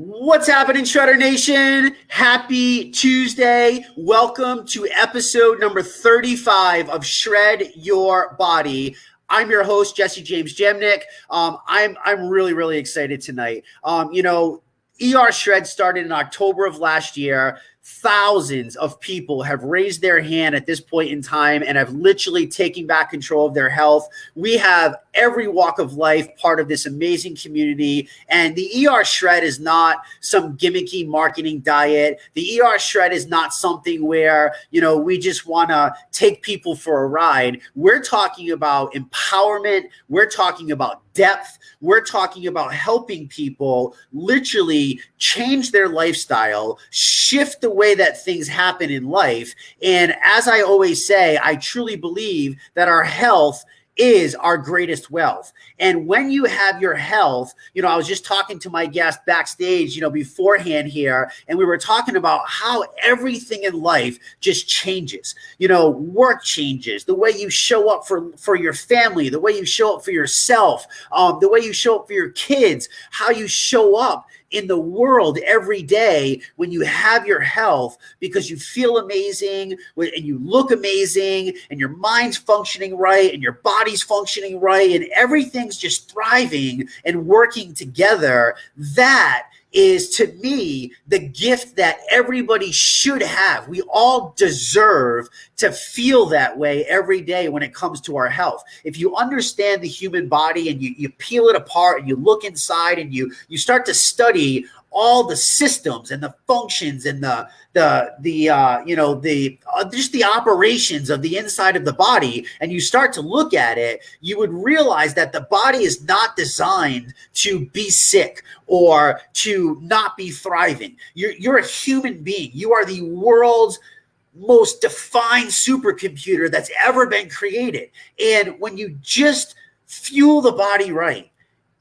What's happening, Shredder Nation? Happy Tuesday. Welcome to episode number 35 of Shred Your Body. I'm your host, Jesse James Jamnik. I'm really excited tonight. ERShred started in October of last year. Thousands of people have raised their hand at this point in time and have literally taken back control of their health. We have every walk of life part of this amazing community. And the ERShred is not some gimmicky marketing diet. The ERShred is not something where, we just want to take people for a ride. We're talking about empowerment. We're talking about depth. We're talking about helping people literally change their lifestyle, shift the way that things happen in life. And as I always say, I truly believe that our health is our greatest wealth. And when you have your health, I was just talking to my guest backstage, beforehand here, and we were talking about how everything in life just changes. Work changes, the way you show up for your family, the way you show up for yourself, the way you show up for your kids, how you show up in the world every day when you have your health, because you feel amazing and you look amazing and your mind's functioning right and your body's functioning right and everything's just thriving and working together. That is, to me, the gift that everybody should have. We all deserve to feel that way every day when it comes to our health. If you understand the human body and you peel it apart and you look inside and you start to study all the systems and the functions and just the operations of the inside of the body, and you start to look at it, you would realize that the body is not designed to be sick or to not be thriving. You're a human being. You are the world's most defined supercomputer that's ever been created. And when you just fuel the body right,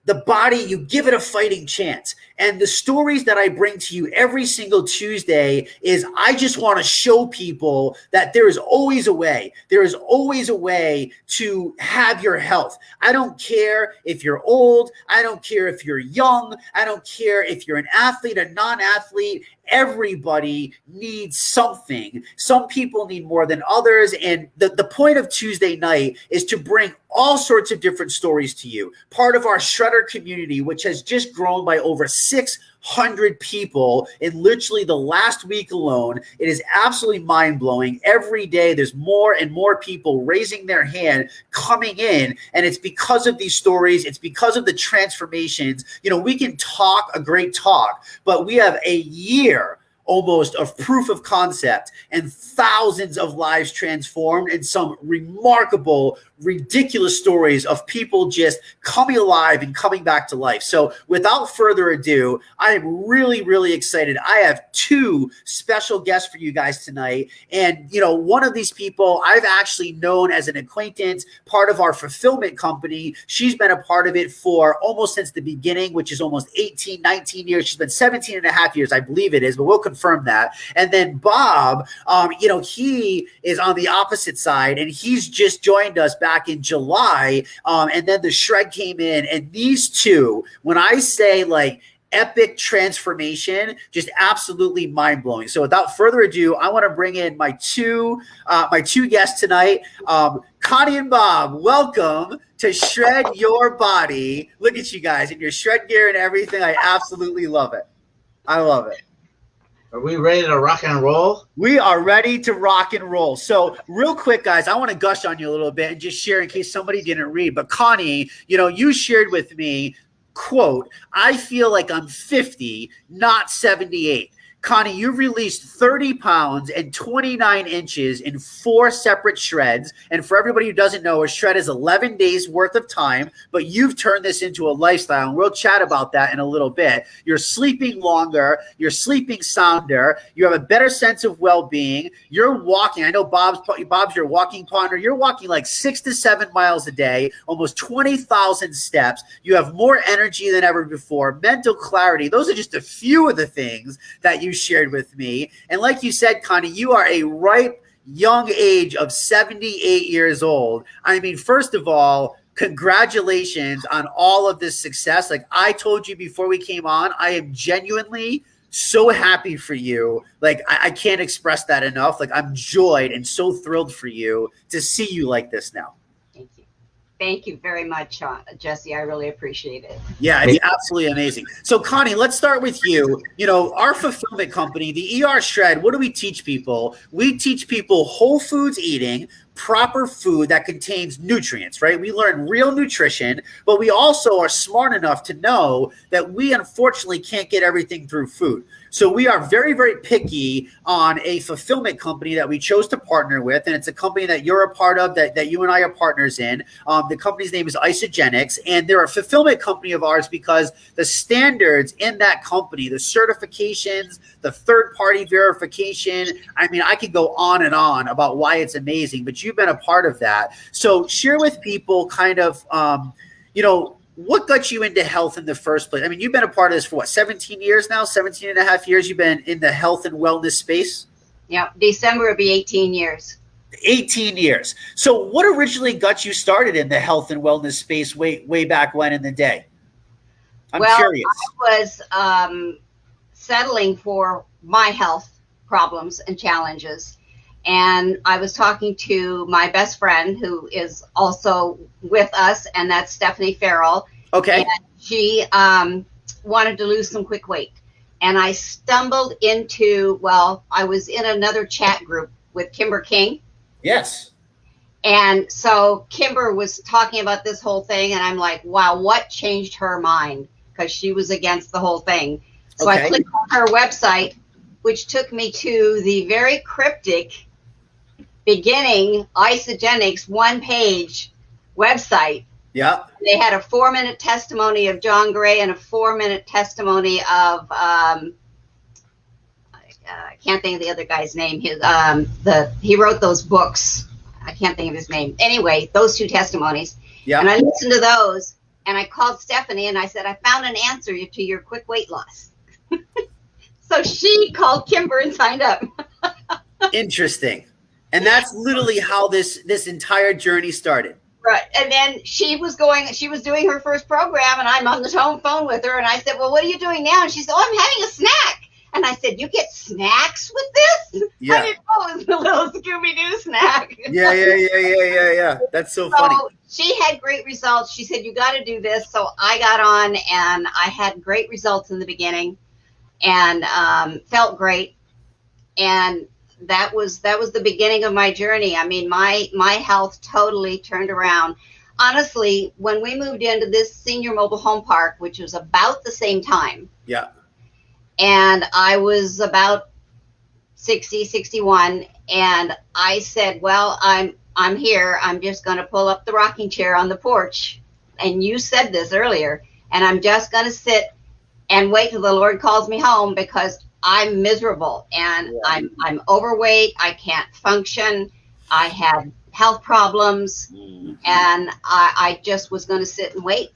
the body, you give it a fighting chance. And the stories that I bring to you every single Tuesday is I just want to show people that there is always a way. There is always a way to have your health. I don't care if you're old. I don't care if you're young. I don't care if you're an athlete or non-athlete. Everybody needs something. Some people need more than others. And the point of Tuesday night is to bring all sorts of different stories to you. Part of our Shredder community, which has just grown by over 600 people in literally the last week alone. It is absolutely mind-blowing. Every day there's more and more people raising their hand, coming in, and it's because of these stories. It's because of the transformations. We can talk a great talk, but we have a year almost of proof of concept and thousands of lives transformed and some remarkable, ridiculous stories of people just coming alive and coming back to life. So without further ado, I am really excited. I have two special guests for you guys tonight. And, one of these people I've actually known as an acquaintance, part of our fulfillment company. She's been a part of it for almost since the beginning, which is almost 18, 19 years. She's been 17 and a half years, I believe it is, but we'll confirm that. And then Bob, he is on the opposite side, and he's just joined us back in July. And then the Shred came in, and these two, when I say epic transformation, just absolutely mind-blowing. So without further ado, I want to bring in my two guests tonight. Connie and Bob, welcome to Shred Your Body. Look at you guys in your Shred gear and everything. I absolutely love it. I love it. Are we ready to rock and roll? We are ready to rock and roll. So real quick, guys, I want to gush on you a little bit and just share in case somebody didn't read. But Connie, you shared with me, quote, "I feel like I'm 50, not 78. Connie, you've released 30 pounds and 29 inches in 4 separate shreds. And for everybody who doesn't know, a shred is 11 days worth of time, but you've turned this into a lifestyle. And we'll chat about that in a little bit. You're sleeping longer. You're sleeping sounder. You have a better sense of well-being. You're walking. I know Bob's your walking partner. You're walking like 6 to 7 miles a day, almost 20,000 steps. You have more energy than ever before, mental clarity. Those are just a few of the things that you shared with me. And like you said, Connie, you are a ripe young age of 78 years old. I mean, first of all, congratulations on all of this success. Like I told you before we came on, I am genuinely so happy for you. Like I can't express that enough. Like I'm joyed and so thrilled for you to see you like this now. Thank you. Thank you very much, Jesse. I really appreciate it. Yeah, it's absolutely amazing. So Connie, let's start with you. You know, our fulfillment company, the ERShred, what do we teach people? We teach people whole foods eating, proper food that contains nutrients, right? We learn real nutrition, but we also are smart enough to know that we unfortunately can't get everything through food. So we are very, very picky on a fulfillment company that we chose to partner with. And it's a company that you're a part of, that you and I are partners in. The company's name is ERShred, and they're a fulfillment company of ours because the standards in that company, the certifications, the third-party verification, I mean, I could go on and on about why it's amazing, but you've been a part of that. So share with people kind of, you know, what got you into health in the first place? I mean, you've been a part of this for what, 17 years now, 17 and a half years you've been in the health and wellness space? Yeah, December will be 18 years. 18 years. So what originally got you started in the health and wellness space way back when in the day? I'm curious. I was settling for my health problems and challenges. And I was talking to my best friend who is also with us, and that's Stephanie Farrell. Okay. And she wanted to lose some quick weight. And I stumbled into, well, I was in another chat group with Kimber King. Yes. And so Kimber was talking about this whole thing, and I'm like, wow, what changed her mind? Because she was against the whole thing. So I clicked on her website, which took me to the very cryptic beginning Isagenix one-page website. Yeah. They had a 4-minute testimony of John Gray and a 4-minute testimony of I can't think of the other guy's name. He wrote those books. I can't think of his name. Anyway, those 2 testimonies. Yeah. And I listened to those, and I called Stephanie and I said, I found an answer to your quick weight loss. So she called Kimber and signed up. Interesting. And that's literally how this entire journey started. Right. And then she was doing her first program, and I'm on the phone with her, and I said, well, what are you doing now? And she said, oh, I'm having a snack. And I said, you get snacks with this? Yeah. I didn't know it was a little Scooby-Doo snack. Yeah. That's so funny. She had great results. She said, you got to do this. So I got on, and I had great results in the beginning and felt great. And that was the beginning of my journey. I mean, my health totally turned around. Honestly, when we moved into this senior mobile home park, which was about the same time. Yeah. And I was about 60, 61. And I said, well, I'm here. I'm just going to pull up the rocking chair on the porch. And you said this earlier. And I'm just going to sit and wait till the Lord calls me home, because I'm miserable and I'm overweight. I can't function. I had health problems, and I just was going to sit and wait.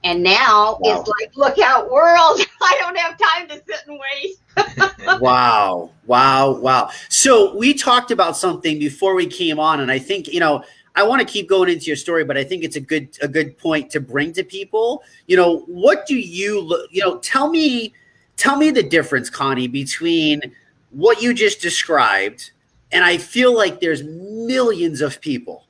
And now it's like, look out, world. I don't have time to sit and wait. Wow. So we talked about something before we came on, and I think, you know, I want to keep going into your story, but I think it's a good point to bring to people. You know, what do you tell me the difference, Connie, between what you just described, and I feel like there's millions of people.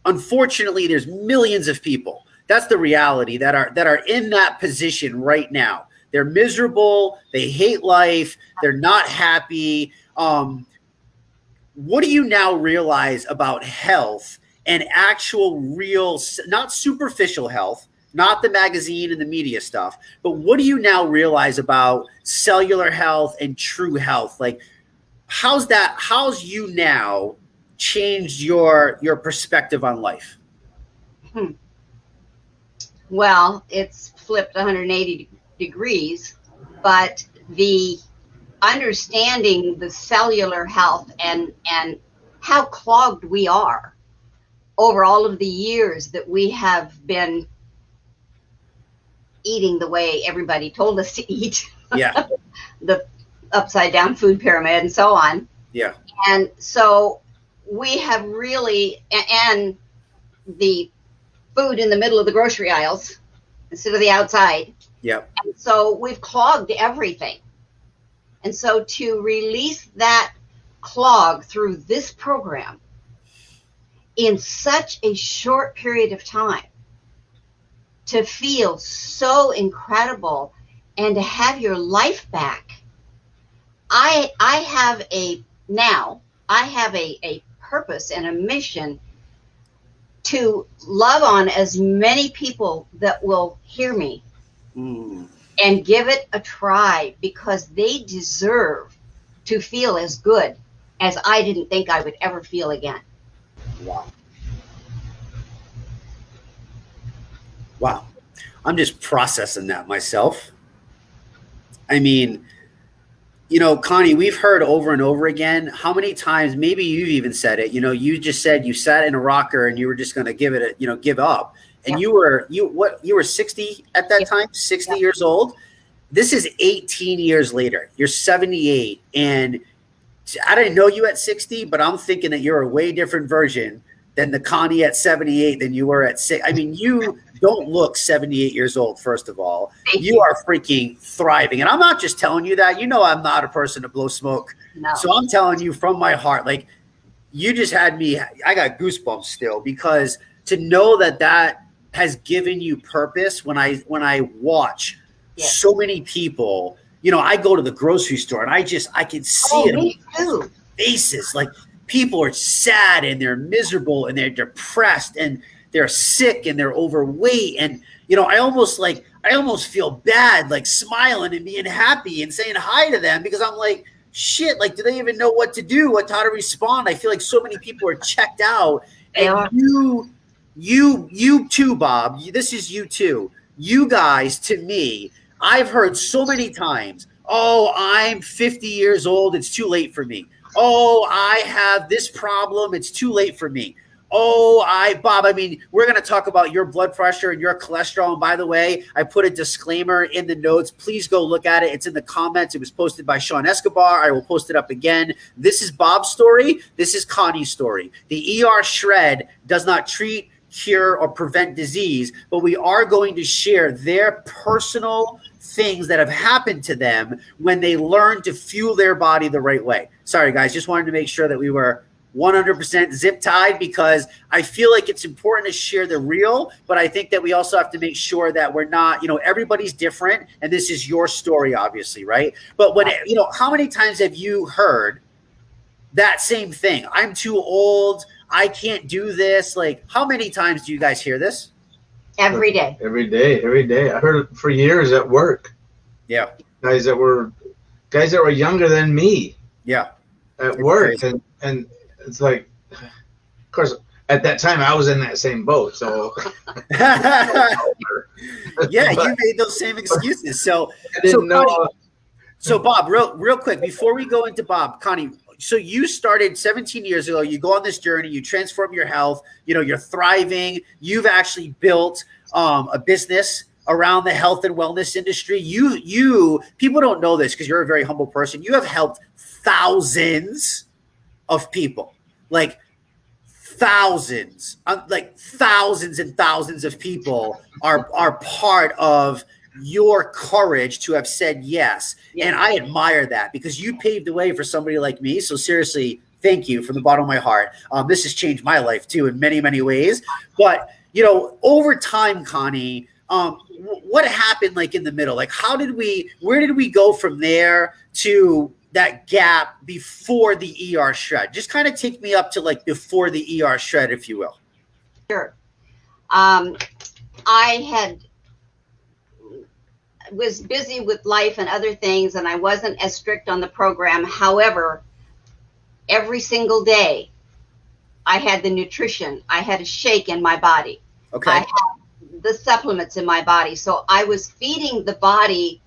Unfortunately, there's millions of people. That's the reality, that are in that position right now. They're miserable. They hate life. They're not happy. What do you now realize about health and actual real, not superficial health, not the magazine and the media stuff, but what do you now realize about cellular health and true health? Like, how's you now changed your perspective on life? Well, it's flipped 180 degrees, but the understanding the cellular health and how clogged we are over all of the years that we have been eating the way everybody told us to eat. Yeah. The upside down food pyramid and so on. Yeah. And so we have really, and the food in the middle of the grocery aisles instead of the outside. Yep. And so we've clogged everything. And so to release that clog through this program in such a short period of time, to feel so incredible and to have your life back. I have a purpose and a mission to love on as many people that will hear me and give it a try, because they deserve to feel as good as I didn't think I would ever feel again. Wow. Wow. I'm just processing that myself. I mean, you know, Connie, we've heard over and over again, how many times, maybe you've even said it, you know, you just said you sat in a rocker and you were just going to give it a, you know, give up. And you were 60 at that time, 60 years old. This is 18 years later. You're 78. And I didn't know you at 60, but I'm thinking that you're a way different version than the Connie at 78 than you were at 6. I mean, you don't look 78 years old, first of all. You are freaking thriving. And I'm not just telling you that. You know I'm not a person to blow smoke. No. So I'm telling you from my heart, like, you just had me, I got goosebumps still, because to know that that has given you purpose. When I watch so many people, you know, I go to the grocery store and I can see it me too. Faces, like, people are sad and they're miserable and they're depressed and they're sick and they're overweight. And, you know, I almost feel bad, like smiling and being happy and saying hi to them, because I'm like, shit, like, do they even know what to do, how to respond? I feel like so many people are checked out. And you too, Bob, this is you too. You guys, to me, I've heard so many times, oh, I'm 50 years old, it's too late for me. Oh, I have this problem, it's too late for me. Oh, Bob, I mean, we're going to talk about your blood pressure and your cholesterol. And by the way, I put a disclaimer in the notes. Please go look at it. It's in the comments. It was posted by Sean Escobar. I will post it up again. This is Bob's story. This is Connie's story. The ERShred does not treat, cure, or prevent disease, but we are going to share their personal things that have happened to them when they learn to fuel their body the right way. Sorry, guys, just wanted to make sure that we were 100% zip tied, because I feel like it's important to share the real, but I think that we also have to make sure that we're not, you know, everybody's different, and this is your story, obviously, right? But when, you know, how many times have you heard that same thing? I'm too old, I can't do this. Like, how many times do you guys hear this? Every day. Every day. I heard it for years at work. Yeah. Guys that were younger than me. Yeah. At work. And it's like, of course, at that time I was in that same boat. So yeah, you made those same excuses. So I didn't know. Connie, so Bob, real quick, before we go into Bob, Connie, so you started 17 years ago. You go on this journey. You transform your health. You know, you're thriving. You've actually built a business around the health and wellness industry. You people don't know this because you're a very humble person. You have helped thousands of people, like thousands and thousands of people are part of your courage to have said yes. And I admire that, because you paved the way for somebody like me. So seriously, thank you from the bottom of my heart. This has changed my life too in many, many ways. But, you know, over time, Connie, what happened, like, in the middle? Like, where did we go from there to that gap before the ERShred? Just kind of take me up to, like, before the ERShred, if you will. Sure. I was busy with life and other things, and I wasn't as strict on the program. However, every single day I had the nutrition. I had a shake in my body. Okay. I had the supplements in my body. So I was feeding the body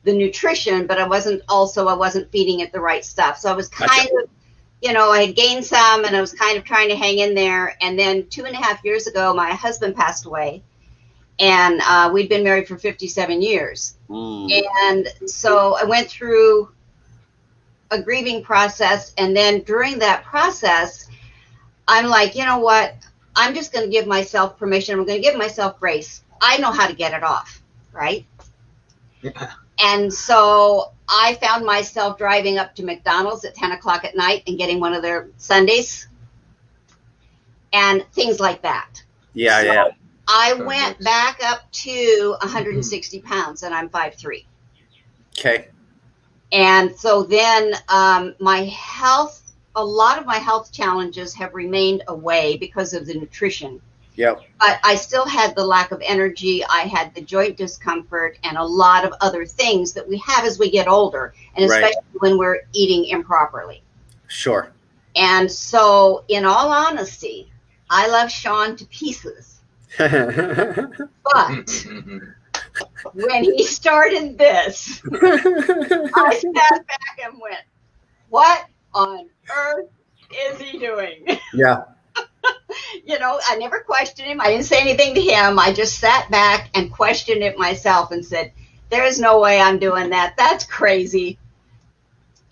the nutrition, but I wasn't feeding it the right stuff. So I was kind of, you know, I had gained some, and I was kind of trying to hang in there. And then 2.5 years ago, my husband passed away. And we'd been married for 57 years. And so I went through a grieving process. And then during that process, I'm like, you know what? I'm just going to give myself permission. I'm going to give myself grace. I know how to get it off, right? Yeah. And so I found myself driving up to McDonald's at 10 o'clock at night and getting one of their sundaes and things like that. Yeah, So yeah. I went back up to 160 pounds, and I'm 5'3". Okay. And so then my health, a lot of my health challenges have remained away because of the nutrition. Yep. But I still had the lack of energy. I had the joint discomfort and a lot of other things that we have as we get older, and especially when we're eating improperly. Sure. And so, in all honesty, I love Sean to pieces. But when he started this, I sat back and went, what on earth is he doing? Yeah. You know, I never questioned him. I didn't say anything to him. I just sat back and questioned it myself and said, there's no way I'm doing that. That's crazy.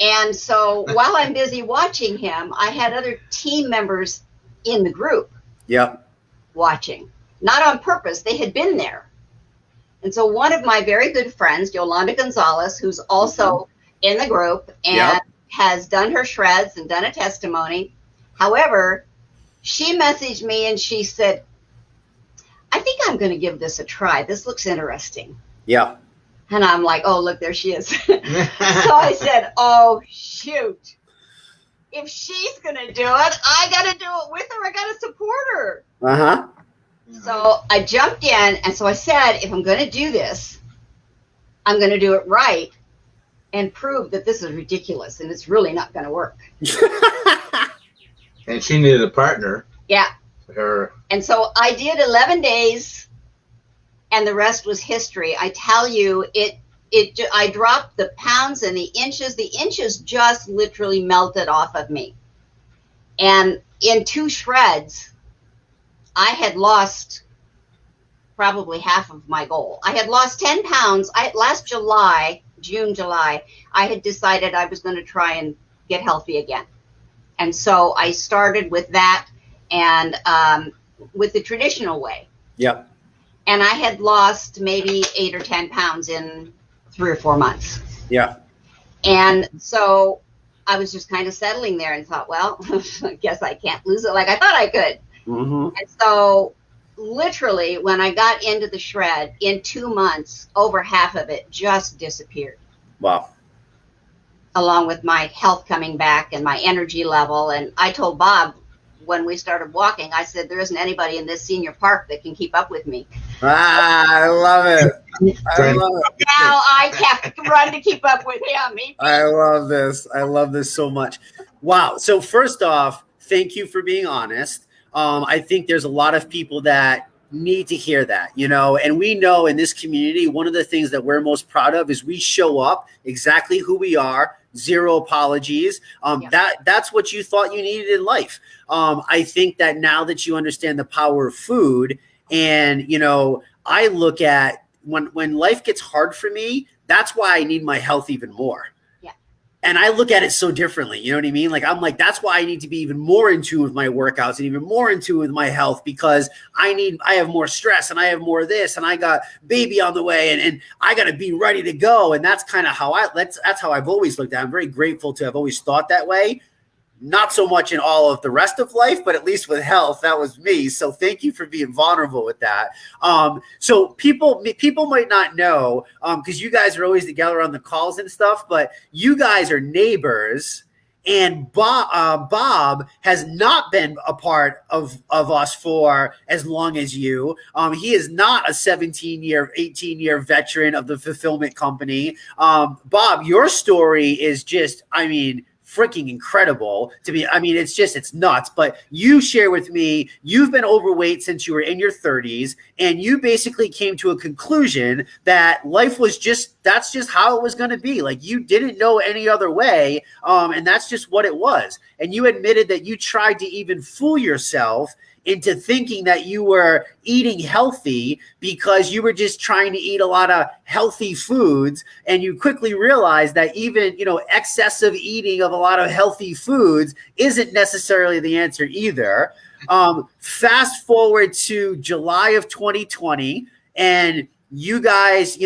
And so while I'm busy watching him, I had other team members in the group Yep. watching. Not on purpose. They had been there. And so one of my very good friends, Yolanda Gonzalez, who's also in the group and has done her shreds and done a testimony. However, she messaged me and she said, I think I'm going to give this a try. This looks interesting. Yeah. And I'm like, oh, look, there she is. So I said, oh, shoot. If she's going to do it, I got to do it with her. I got to support her. Uh-huh. So I jumped in. And so I said, if I'm going to do this, I'm going to do it right and prove that this is ridiculous and it's really not going to work. And she needed a partner. Yeah. Her. And so I did 11 days and the rest was history. I tell you, I dropped the pounds and the inches just literally melted off of me. And in 2 shreds, I had lost probably half of my goal. I had lost 10 pounds. Last July, June, July, I had decided I was going to try and get healthy again. And so I started with that and with the traditional way. Yep. And I had lost maybe 8 or 10 pounds in 3 or 4 months. Yeah. And so I was just kind of settling there and thought, well, I guess I can't lose it like I thought I could. Mm-hmm. And so literally when I got into the shred, in 2 months, over half of it just disappeared. Wow. Along with my health coming back and my energy level. And I told Bob when we started walking, I said, there isn't anybody in this senior park that can keep up with me. I love it. I love it. Now I have to run to keep up with him. I love this. I love this so much. Wow. So first off, thank you for being honest. I think there's a lot of people that need to hear that, you know, and we know in this community, one of the things that we're most proud of is we show up exactly who we are, 0 apologies. That's what you thought you needed in life. I think that now that you understand the power of food and, you know, I look at when life gets hard for me, that's why I need my health even more. And I look at it so differently. You know what I mean? Like, I'm like, that's why I need to be even more in tune with my workouts and even more in tune with my health because I have more stress and I have more of this and I got baby on the way and I got to be ready to go. And that's kind of how that's how I've always looked at it. I'm very grateful to have always thought that way. Not so much in all of the rest of life, but at least with health, that was me. So thank you for being vulnerable with that. So people might not know, because you guys are always together on the calls and stuff, but you guys are neighbors. And Bob has not been a part of us for as long as you. He is not a 17-year, 18-year veteran of the fulfillment company. Bob, your story is just, I mean, freaking incredible to be. I mean, it's nuts. But you share with me, you've been overweight since you were in your 30s, and you basically came to a conclusion that life was just that's just how it was going to be. Like, you didn't know any other way. And that's just what it was. And you admitted that you tried to even fool yourself into thinking that you were eating healthy because you were just trying to eat a lot of healthy foods. And you quickly realized that even, excessive eating of a lot of healthy foods isn't necessarily the answer either. Fast forward to July of 2020, and you guys,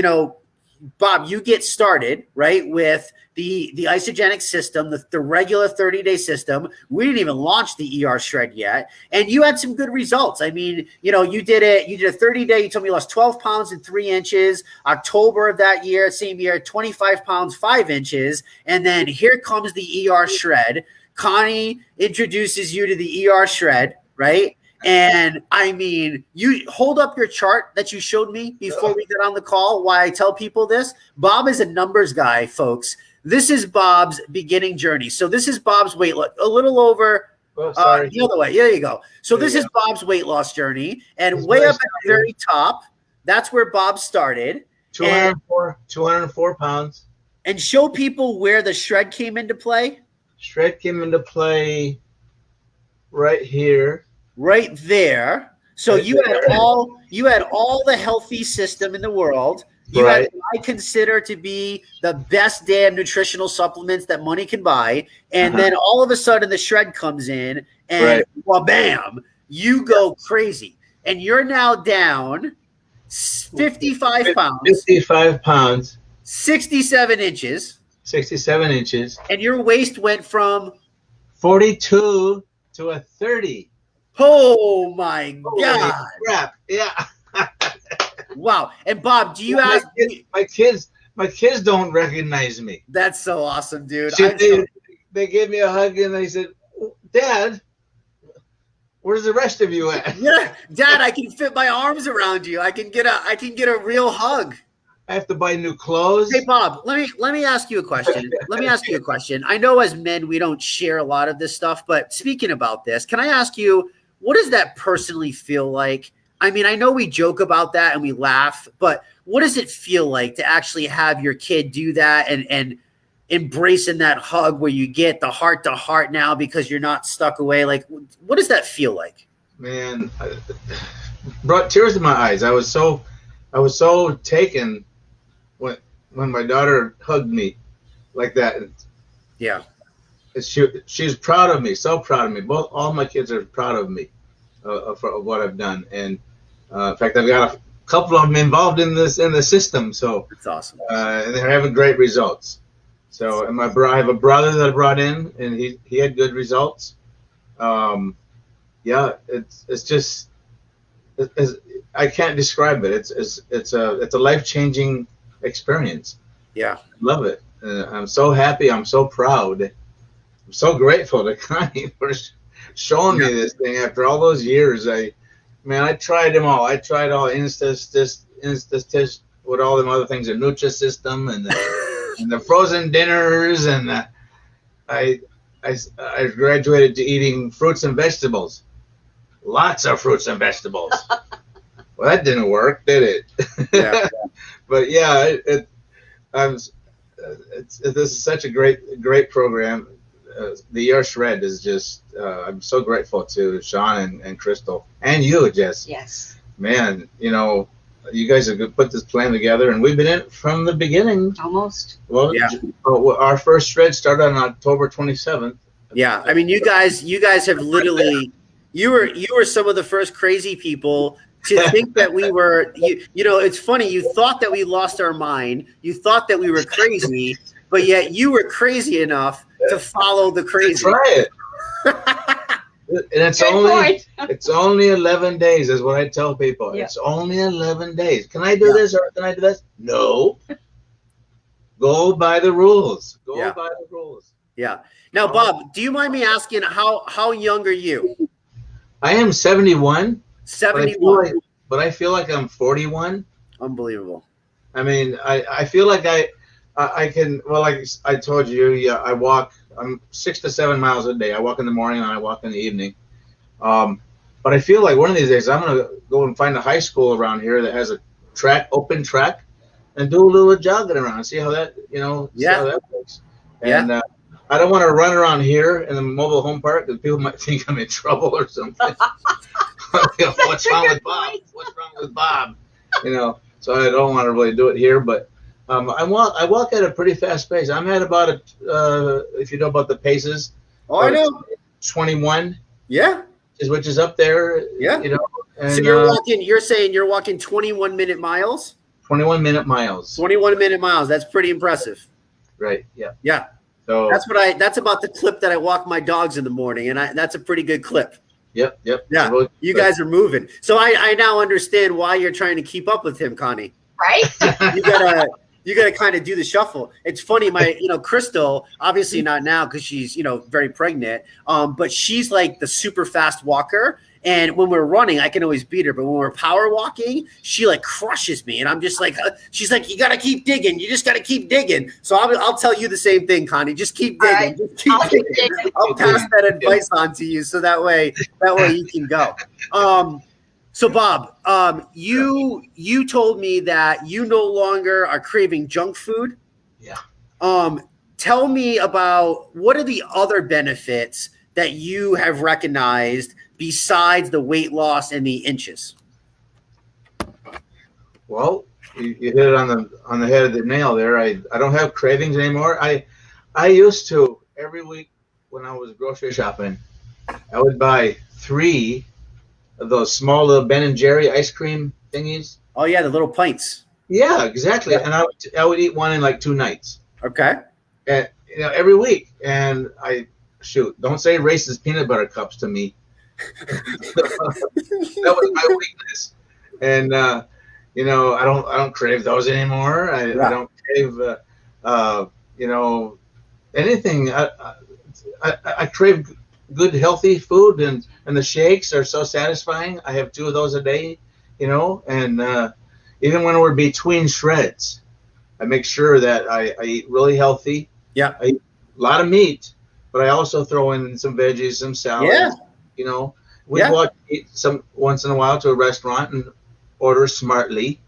Bob, you get started, right, with the isogenic system, the regular 30-day system. We didn't even launch the ERShred yet, and you had some good results. I mean, you did a 30-day. You told me you lost 12 pounds and 3 inches. October of that year, same year, 25 pounds, 5 inches, and then here comes the ERShred. Connie introduces you to the ERShred, right? And I mean, you hold up your chart that you showed me before we get on the call. Why I tell people this: Bob is a numbers guy, folks. This is Bob's beginning journey. So this is Bob's weight loss, a little over the other way. There you go. So this is Bob's weight loss journey, and way up at the very top, that's where Bob started. 204 pounds. And show people where the shred came into play. Shred came into play right here. Right there. So you had all the healthy system in the world. You had what I consider to be the best damn nutritional supplements that money can buy. And then all of a sudden the shred comes in and well, bam, you go crazy. And you're now down 55 pounds. 55 pounds. 67 inches. 67 inches. And your waist went from 42 to a 30. Oh my God! Crap! Yeah. Wow. And Bob, do you ask my kids don't recognize me? That's so awesome, dude. They gave me a hug and they said, "Dad, where's the rest of you at?" Yeah, Dad, I can fit my arms around you. I can get a real hug. I have to buy new clothes. Hey, Bob, let me ask you a question. I know as men we don't share a lot of this stuff, but speaking about this, can I ask you, what does that personally feel like? I mean, I know we joke about that and we laugh, but what does it feel like to actually have your kid do that and embracing that hug where you get the heart to heart now because you're not stuck away? Like, what does that feel like? Man, brought tears to my eyes. I was so taken when my daughter hugged me like that. Yeah. She's proud of me, so proud of me. All my kids are proud of me for what I've done, and in fact, I've got a couple of them involved in the system. So that's awesome, and they're having great results. So, and I have a brother that I brought in, and he had good results. Yeah, it's just I can't describe it. It's a life-changing experience. Yeah, love it. I'm so happy. I'm so proud. I'm so grateful to Connie for showing me this thing after all those years. I tried them all. I tried all Instastish with all them other things, the Nutrisystem and the frozen dinners, and I graduated to eating fruits and vegetables. Lots of fruits and vegetables. Well, that didn't work, did it? Yeah. But yeah, this is such a great program. The ERShred is just, I'm so grateful to Sean and Crystal and you, Jess. Yes. Man, you guys have put this plan together, and we've been in it from the beginning. Almost. Well, yeah. Our first shred started on October 27th. Yeah, I mean, you guys have literally, you were some of the first crazy people to think that we were, it's funny, you thought that we lost our mind, you thought that we were crazy, but yet you were crazy enough to follow the crazy. Try it. And it's only 11 days is what I tell people. Yeah. It's only 11 days. Can I do this or can I do this? No. Go by the rules. Go by the rules. Yeah. Now, Bob, do you mind me asking how young are you? I am 71. 71. But I feel like I'm 41. Unbelievable. I mean, I feel like I can, well, like I told you, I walk, I'm 6 to 7 miles a day. I walk in the morning and I walk in the evening. But I feel like one of these days I'm going to go and find a high school around here that has a open track, and do a little jogging around. See how that see how that works. And I don't want to run around here in the mobile home park because people might think I'm in trouble or something. What's wrong with Bob? What's wrong with Bob? So I don't want to really do it here, but I walk at a pretty fast pace. I'm at about if you know about the paces. Oh, I know. 21. Yeah. Which is up there. Yeah. And, so you're saying you're walking 21-minute miles? 21-minute miles. 21-minute miles. That's pretty impressive. Right. Yeah. Yeah. So that's about the clip that I walk my dogs in the morning, and that's a pretty good clip. Yep. Yeah. Really you guys are moving. So I now understand why you're trying to keep up with him, Connie. Right? You gotta kind of do the shuffle. It's funny, Crystal, obviously not now because she's, very pregnant. But she's like the super fast walker. And when we're running, I can always beat her. But when we're power walking, she like crushes me. And I'm just like, she's like, you got to keep digging. You just got to keep digging. So I'll tell you the same thing, Connie. Just keep digging. Right. Just keep digging. I'll pass that advice on to you. So that way you can go. So Bob, you told me that you no longer are craving junk food. Yeah. Tell me about what are the other benefits that you have recognized besides the weight loss and the inches? Well, you hit it on the head of the nail there. I don't have cravings anymore. I used to every week when I was grocery shopping, I would buy 3 of those small little Ben and Jerry ice cream thingies. Oh yeah, the little pints. Yeah, exactly. Yeah. And I would eat one in like 2 nights. Okay. And every week. And don't say Reese's peanut butter cups to me. That was my weakness. And I don't crave those anymore. I don't crave anything. I crave good healthy food, and the shakes are so satisfying. I have 2 of those a day, and even when we're between shreds, I make sure that I eat really healthy. Yeah. I eat a lot of meat, but I also throw in some veggies, some salads. Yeah. We go out to eat once in a while to a restaurant and order smartly,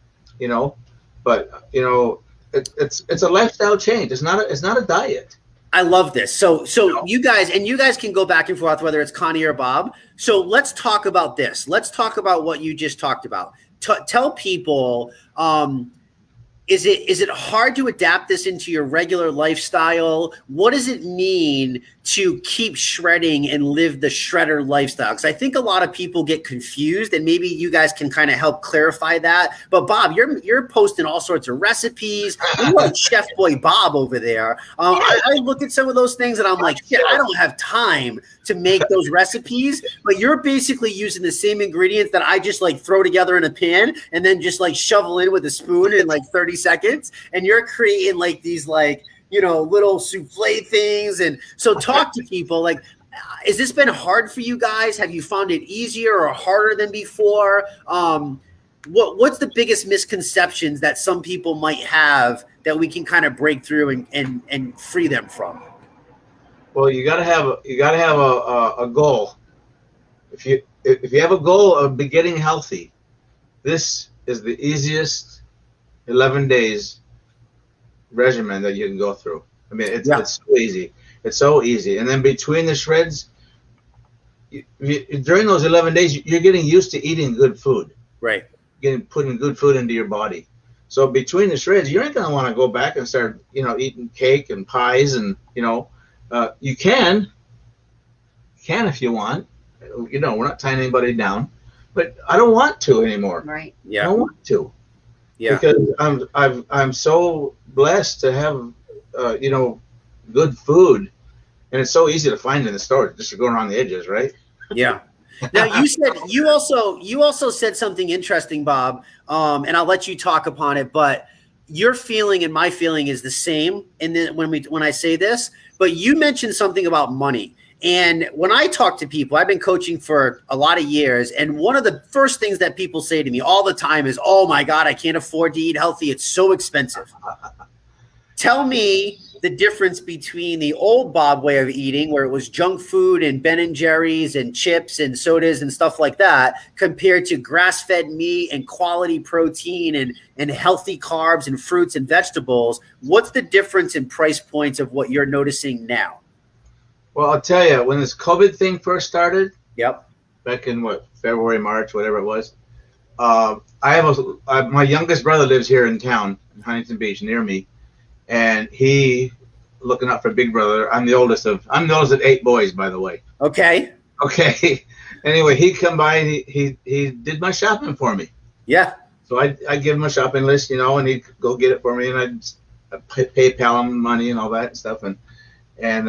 but it's a lifestyle change. It's not a diet. I love this. So you guys can go back and forth whether it's Connie or Bob. So let's talk about this. Let's talk about what you just talked about. Tell people, is it hard to adapt this into your regular lifestyle? What does it mean to keep shredding and live the shredder lifestyle? Because I think a lot of people get confused, and maybe you guys can kind of help clarify that. But Bob, you're posting all sorts of recipes. You're like Chef Boy Bob over there. I look at some of those things and I'm like, shit, I don't have time to make those recipes. But you're basically using the same ingredients that I just like throw together in a pan and then just like shovel in with a spoon in like 30 seconds. And you're creating like these like, little souffle things. And so talk to people like, has this been hard for you guys? Have you found it easier or harder than before? What's the biggest misconceptions that some people might have that we can kind of break through and free them from? Well, you gotta have a goal. If you have a goal of getting healthy, this is the easiest 11 days regimen that you can go through. I mean, it's so easy. It's so easy. And then between the shreds, during those 11 days, you're getting used to eating good food. Right. Putting good food into your body. So between the shreds, you ain't gonna want to go back and start, eating cake and pies and, you can if you want. We're not tying anybody down, but I don't want to anymore. Right. Yeah. I don't want to. Yeah. Because I'm so blessed to have good food, and it's so easy to find in the store just to go around the edges, right? Yeah. Now you also said something interesting, Bob, and I'll let you talk upon it. But your feeling and my feeling is the same. And then when I say this, but you mentioned something about money. And when I talk to people, I've been coaching for a lot of years, and one of the first things that people say to me all the time is, "Oh my God, I can't afford to eat healthy. It's so expensive." Tell me the difference between the old Bob way of eating, where it was junk food and Ben and Jerry's and chips and sodas and stuff like that, compared to grass-fed meat and quality protein and healthy carbs and fruits and vegetables. What's the difference in price points of what you're noticing now? Well, I'll tell you, when this COVID thing first started, Yep. back in February, March, whatever it was, my youngest brother lives here in town, in Huntington Beach, near me, and he looking out for big brother. I'm the oldest of 8 boys, by the way. Okay. Okay. Anyway, he'd come by and he did my shopping for me. Yeah. So I give him a shopping list, and he'd go get it for me, and I'd PayPal him money and all that stuff, and then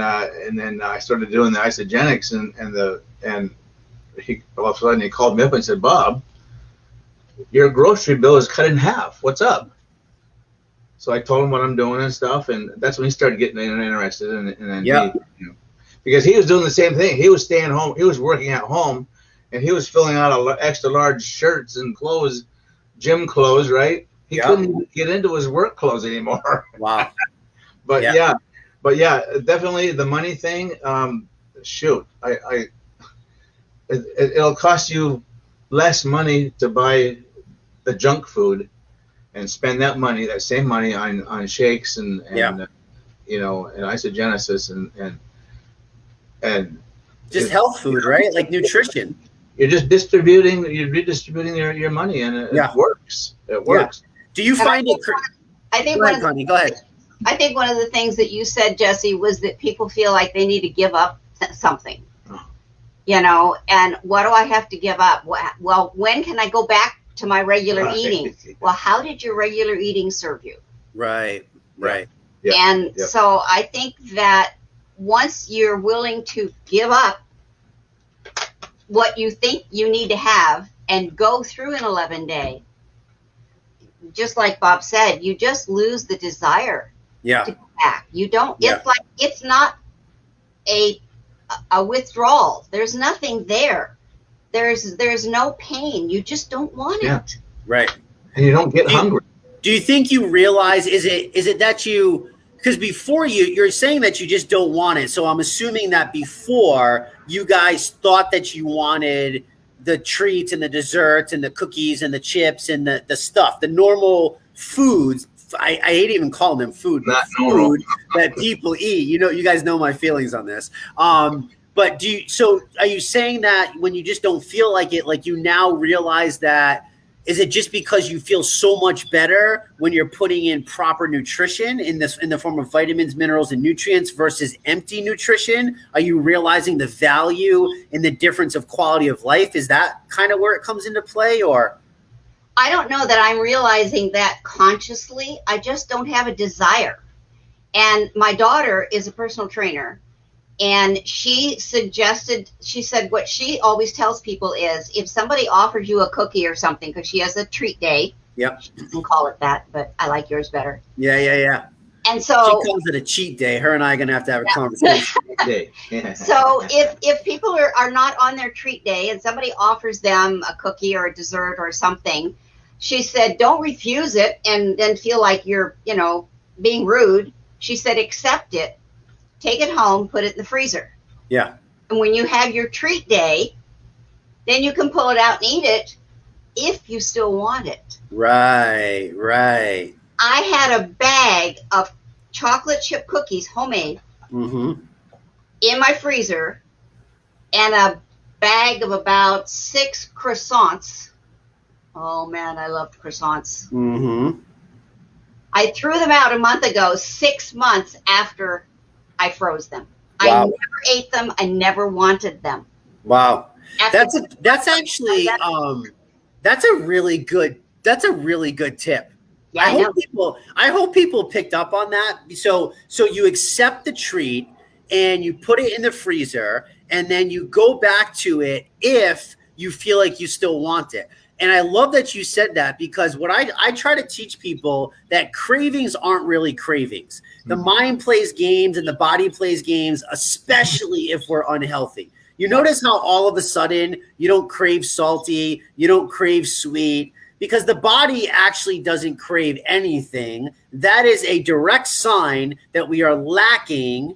I started doing the isogenics, and he all of a sudden he called me up and said, "Bob, your grocery bill is cut in half. What's up?" So I told him what I'm doing and stuff, and that's when he started getting interested. And then because he was doing the same thing. He was staying home. He was working at home, and he was filling out extra large shirts and clothes, gym clothes, right? He couldn't get into his work clothes anymore. Wow. But definitely the money thing. It'll cost you less money to buy the junk food and spend that same money on shakes and isogenesis and just health food, right? Like nutrition. You're just redistributing your money, and it works. It works. Yeah. Do you find it? Go ahead. I think one of the things that you said, Jesse, was that people feel like they need to give up something. And what do I have to give up? Well, when can I go back to my regular eating? Well, how did your regular eating serve you? Right. Yeah. And so I think that once you're willing to give up what you think you need to have and go through an 11-day, just like Bob said, you just lose the desire to go back. You don't. It's not a withdrawal. There's nothing there. There's no pain. You just don't want it. Right. And you don't get hungry. Do you think you realize, is it that because before you're saying that you just don't want it. So I'm assuming that before you guys thought that you wanted the treats and the desserts and the cookies and the chips and the stuff, the normal foods. I hate even calling them food, but food that people eat. You guys know my feelings on this. But are you saying that when you just don't feel like it, like you now realize that, is it just because you feel so much better when you're putting in proper nutrition in the form of vitamins, minerals, and nutrients versus empty nutrition? Are you realizing the value and the difference of quality of life? Is that kind of where it comes into play, or? I don't know that I'm realizing that consciously. I just don't have a desire. And my daughter is a personal trainer. And she said what she always tells people is, if somebody offers you a cookie or something, because she has a treat day. Yep. She doesn't call it that, but I like yours better. Yeah. And so she calls it a cheat day. Her and I are going to have a conversation. So if people are not on their treat day and somebody offers them a cookie or a dessert or something, she said, don't refuse it and then feel like you're, being rude. She said, accept it. Take it home, put it in the freezer. Yeah. And when you have your treat day, then you can pull it out and eat it if you still want it. Right. I had a bag of chocolate chip cookies, homemade, in my freezer, and a bag of about 6 croissants. Oh, man, I loved croissants. I threw them out a month ago, 6 months after I froze them. Wow. I never ate them. I never wanted them. Wow. That's actually that's a really good tip. Yeah, I hope people picked up on that. So you accept the treat and you put it in the freezer and then you go back to it if you feel like you still want it. And I love that you said that, because what I try to teach people that cravings aren't really cravings. The mind plays games and the body plays games, especially if we're unhealthy. You notice how all of a sudden you don't crave salty, you don't crave sweet, because the body actually doesn't crave anything. That is a direct sign that we are lacking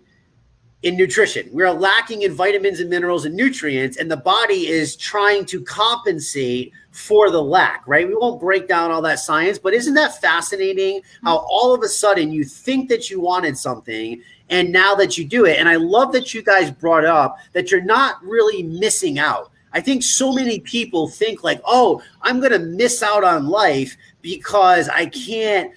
in nutrition. We are lacking in vitamins and minerals and nutrients, and the body is trying to compensate for the lack, right? We won't break down all that science, but isn't that fascinating how all of a sudden you think that you wanted something and now that you do it? And I love that you guys brought up that you're not really missing out. I think so many people think like, oh, I'm going to miss out on life because I can't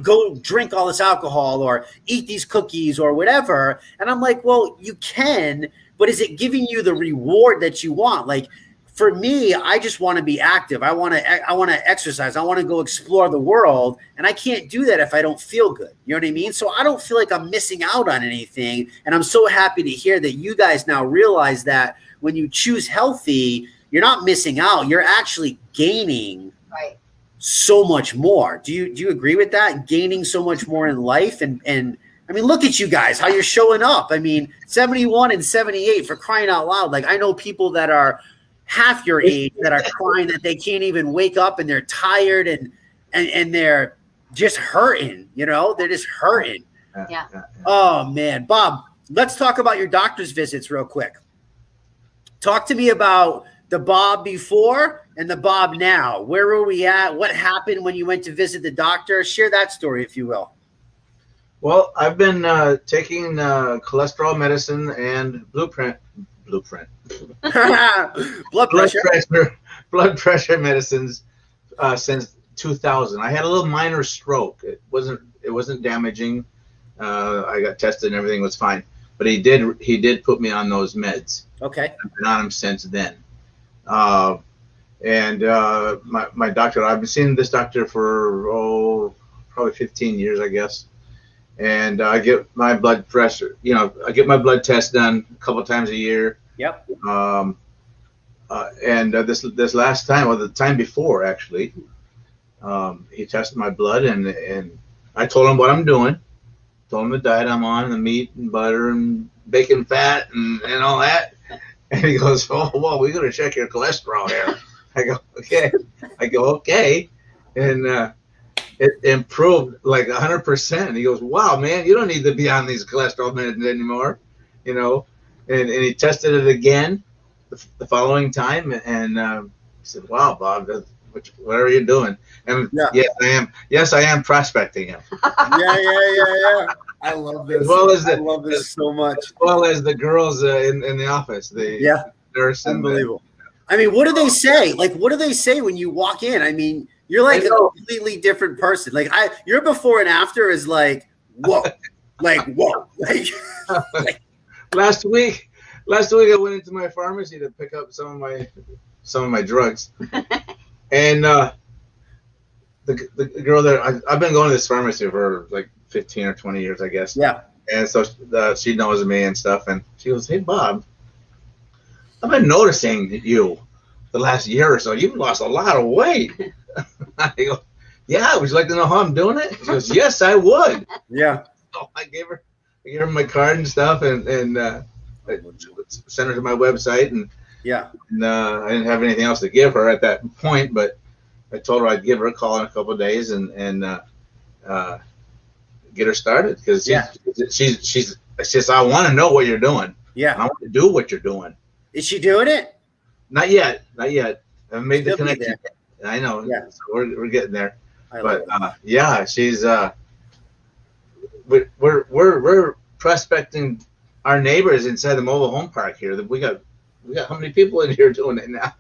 go drink all this alcohol or eat these cookies or whatever. And I'm like, well, you can, but is it giving you the reward that you want? Like for me, I just want to be active. I want to exercise. I want to go explore the world. And I can't do that if I don't feel good. You know what I mean? So I don't feel like I'm missing out on anything. And I'm so happy to hear that you guys now realize that when you choose healthy, you're not missing out. You're actually gaining so much more. Do you agree with that? Gaining so much more in life. And I mean, look at you guys, how you're showing up. I mean, 71 and 78, for crying out loud. Like I know people that are half your age that are crying that they can't even wake up and they're tired and they're just hurting, you know, they're just hurting. Yeah. Oh man, Bob, let's talk about your doctor's visits real quick. Talk to me about the Bob before and the Bob now. Where were we at? What happened when you went to visit the doctor? Share that story, if you will. Well, I've been taking cholesterol medicine and blood pressure medicines since 2000. I had a little minor stroke. It wasn't damaging. I got tested and everything was fine. But he did put me on those meds. Okay. I've been on them since then. My doctor, I've been seeing this doctor for probably 15 years, I guess. And I get my blood pressure, I get my blood test done a couple of times a year. Yep. This last time, or the time before actually, he tested my blood and I told him what I'm doing. Told him the diet I'm on, the meat and butter and bacon fat and all that. And he goes, oh, well, we're going to check your cholesterol here. I go, okay. And it improved like 100%. He goes, wow, man, you don't need to be on these cholesterol meds anymore, And he tested it again the following time. And he said, wow, Bob, what are you doing? And yes, I am prospecting him. Yeah. I love this. I love this so much. As well as the girls in the office. The nurse. Unbelievable. I mean, what do they say? Like, what do they say when you walk in? I mean, you're like a completely different person. Like your before and after is like, whoa, whoa. Like, last week I went into my pharmacy to pick up some of my drugs. And the girl there, I've been going to this pharmacy for like 15 or 20 years, I guess. Yeah. And so she knows me and stuff. And she goes, hey, Bob, I've been noticing you the last year or so. You've lost a lot of weight. I go, yeah, would you like to know how I'm doing it? She goes, yes, I would. Yeah. So I gave her my card and stuff and I sent her to my website and I didn't have anything else to give her at that point, but I told her I'd give her a call in a couple of days and get her started because she's just I want to know what you're doing. Yeah, I want to do what you're doing. Is she doing it? Not yet. I haven't made the connection. I know. Yeah, so we're getting there. But she's we're prospecting our neighbors inside the mobile home park here. That we got how many people in here doing it now?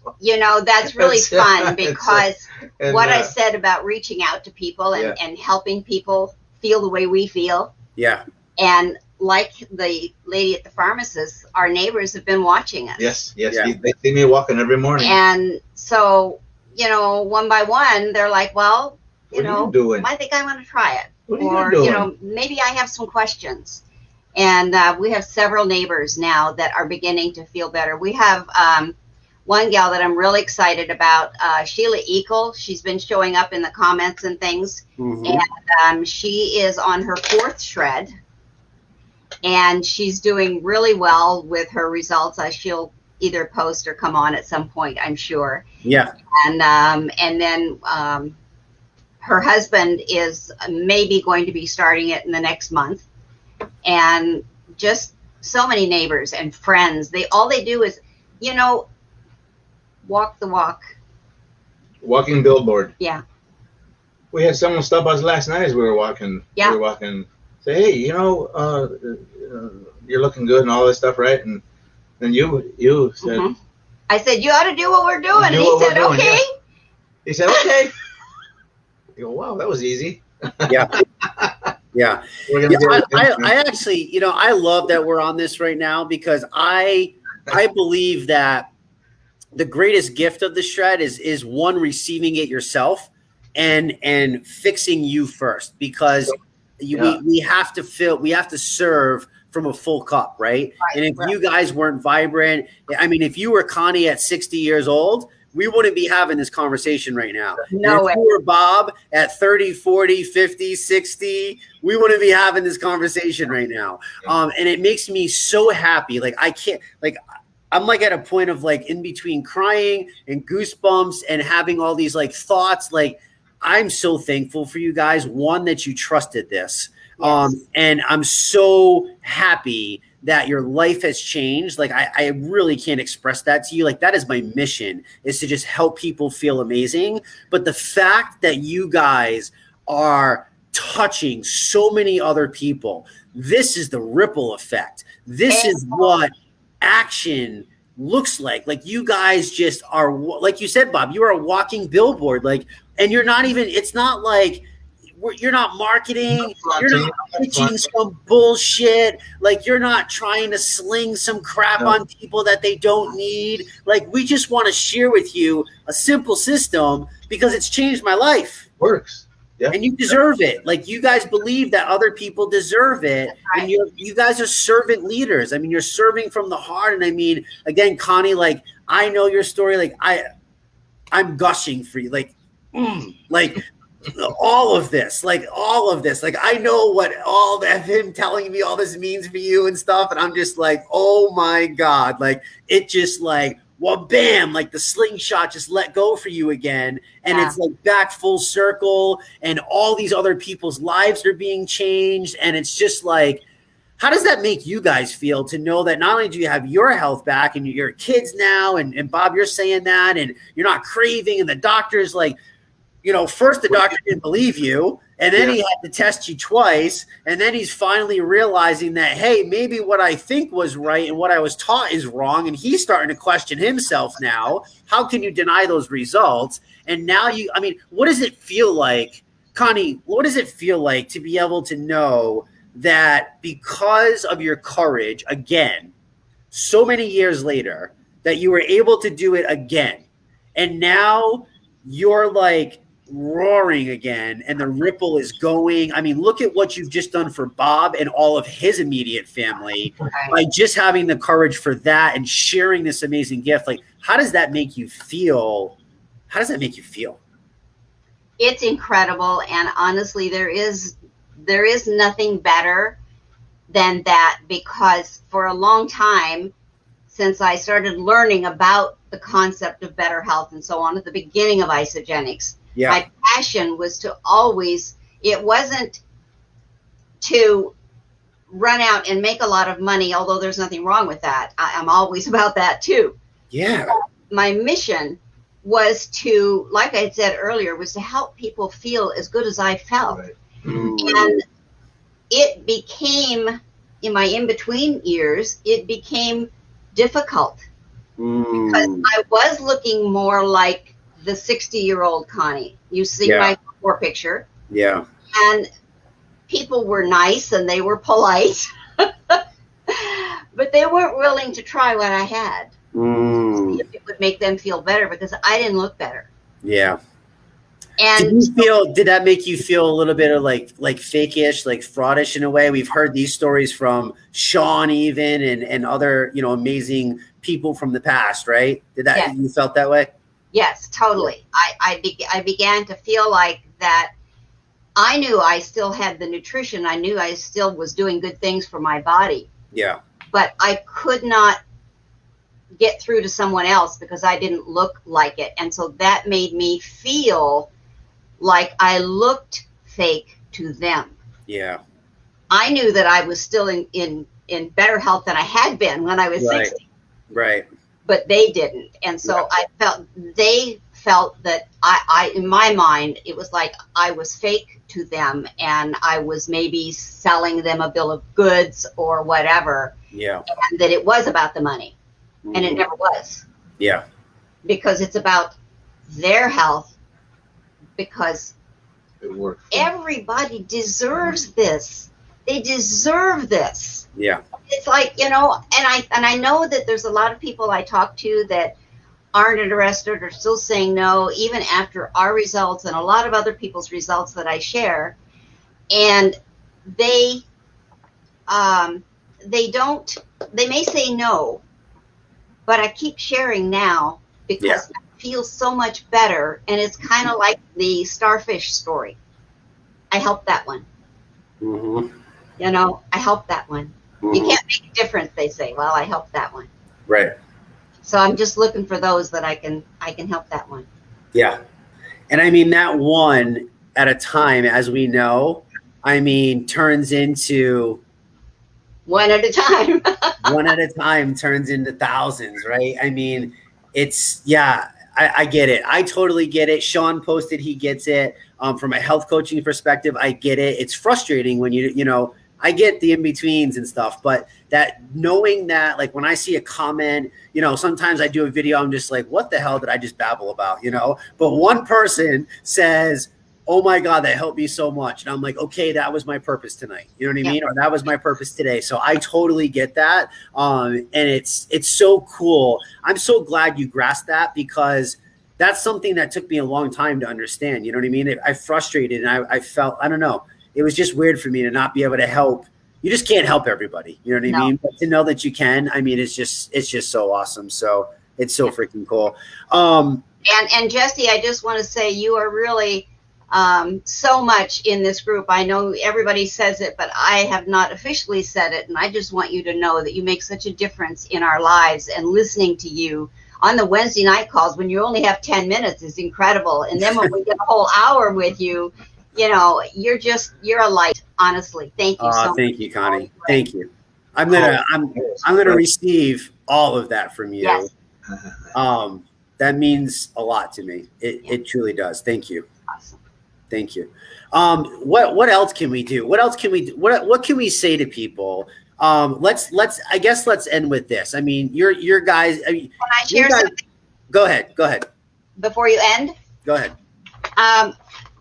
That's really fun because what I said about reaching out to people and helping people feel the way we feel. Yeah. And like the lady at the pharmacist, our neighbors have been watching us. Yes. Yeah. They see me walking every morning. And so, one by one, they're like, well, what are you doing? I think I want to try it. What are you doing? Maybe I have some questions. And we have several neighbors now that are beginning to feel better. We have one gal that I'm really excited about, Sheila Eagle. She's been showing up in the comments and things. Mm-hmm. And she is on her 4th shred. And she's doing really well with her results. She'll either post or come on at some point, I'm sure. Yeah. And then her husband is maybe going to be starting it in the next month. And just so many neighbors and friends, all they do is, you know, walk the walk. Walking billboard. Yeah. We had someone stop us last night as we were walking. Yeah. We were walking. Say, hey, you know, you're looking good and all this stuff, right? And then you said. Mm-hmm. I said, you ought to do what we're doing. And he said, okay. Yeah. He said, okay. You go, wow, that was easy. Yeah. Yeah. I actually, you know, I love that we're on this right now, because I believe that the greatest gift of the shred is one, receiving it yourself and fixing you first, because we have to serve from a full cup, right? And if you guys weren't vibrant, I mean, if you were Connie at 60 years old, we wouldn't be having this conversation right now. No way. If you were Bob at 30, 40, 50, 60, we wouldn't be having this conversation right now. And it makes me so happy. Like, I can't, like, I'm like at a point of like in between crying and goosebumps and having all these like thoughts. Like, I'm so thankful for you guys. One, that you trusted this. Yes. And I'm so happy that your life has changed. Like, I really can't express that to you. Like, that is my mission, is to just help people feel amazing. But the fact that you guys are touching so many other people, this is the ripple effect. This is what action looks like. Like, you guys just are, like you said, Bob, you are a walking billboard. Like, and you're not even, it's not like, you're not marketing, you're not pitching some bullshit, like, you're not trying to sling some crap on people that they don't need. Like, we just want to share with you a simple system because it's changed my life. Works. Yeah. And you deserve it. Like, you guys believe that other people deserve it. Right. And you guys are servant leaders. I mean, you're serving from the heart. And I mean, again, Connie, like, I know your story. Like, I'm gushing for you. Like, like, all of this, like I know what all that him telling me all this means for you and stuff, and I'm just like, oh my God, like, it just like, well, bam, like the slingshot just let go for you again, and it's like back full circle, and all these other people's lives are being changed, and it's just like, how does that make you guys feel to know that not only do you have your health back and your kids now, and Bob, you're saying that, and you're not craving, and the doctor's like, you know, first the doctor didn't believe you, and then he had to test you twice, and then he's finally realizing that, hey, maybe what I think was right and what I was taught is wrong, and he's starting to question himself now. How can you deny those results? And now I mean, what does it feel like, Connie, what does it feel like to be able to know that because of your courage, again, so many years later, that you were able to do it again, and now you're like roaring again, and the ripple is going. I mean, look at what you've just done for Bob and all of his immediate family by just having the courage for that and sharing this amazing gift. Like, how does that make you feel? How does that make you feel? It's incredible, and honestly, there is nothing better than that, because for a long time, since I started learning about the concept of better health and so on at the beginning of Isogenics, my passion was to always, it wasn't to run out and make a lot of money, although there's nothing wrong with that. I'm always about that too. Yeah. But my mission was to, like I said earlier, was to help people feel as good as I felt. Right. And it became, in my in-between years, it became difficult because I was looking more like the 60-year-old Connie. You see my before picture. Yeah. And people were nice and they were polite, but they weren't willing to try what I had. If it would make them feel better, because I didn't look better. Yeah. And did that make you feel a little bit of like fake-ish, like fraudish in a way? We've heard these stories from Sean even and other, you know, amazing people from the past, right? You felt that way? Yes, totally. I began to feel like that. I knew I still had the nutrition. I knew I still was doing good things for my body. Yeah. But I could not get through to someone else because I didn't look like it. And so that made me feel like I looked fake to them. Yeah. I knew that I was still in better health than I had been when I was 60. Right. But they didn't. And so they felt that I, in my mind, it was like I was fake to them and I was maybe selling them a bill of goods or whatever. Yeah. And that it was about the money. And it never was. Yeah. Because it's about their health, because everybody deserves this. They deserve this. Yeah. It's like, you know, and I know that there's a lot of people I talk to that aren't interested or still saying no, even after our results and a lot of other people's results that I share. And they may say no, but I keep sharing now because I feel so much better. And it's kind of like the starfish story. I helped that one. Mm-hmm. You know, I helped that one. Mm-hmm. You can't make a difference, they say. Well, I helped that one. Right. So I'm just looking for those that I can help that one. Yeah. And I mean, that one at a time, as we know, I mean, turns into one at a time. one at a time turns into thousands, right? I mean, it's, I get it. I totally get it. Sean posted, he gets it. From a health coaching perspective, I get it. It's frustrating when you know, I get the in-betweens and stuff, but that knowing that, like when I see a comment, you know, sometimes I do a video, I'm just like, what the hell did I just babble about, you know? But one person says, oh my God, that helped me so much. And I'm like, okay, that was my purpose tonight. You know what I mean? Or that was my purpose today. So I totally get that. And it's so cool. I'm so glad you grasped that, because that's something that took me a long time to understand. You know what I mean? I frustrated and I felt, I don't know. It was just weird for me to not be able to help. You just can't help everybody. You know what I mean? But to know that you can, I mean, it's just so awesome. So it's so freaking cool. And Jesse, I just want to say you are really so much in this group. I know everybody says it, but I have not officially said it. And I just want you to know that you make such a difference in our lives, and listening to you on the Wednesday night calls when you only have 10 minutes is incredible. And then when we get a whole hour with you, you know, you're a light, honestly. Thank you so much. Thank you, Connie. Thank you. I'm gonna receive all of that from you. Yes. That means a lot to me. It truly does. Thank you. Awesome. Thank you. What else can we do? What else can we do? What can we say to people? Let's end with this. I mean, your guys. I mean, can I share something? Go ahead. Before you end? Go ahead.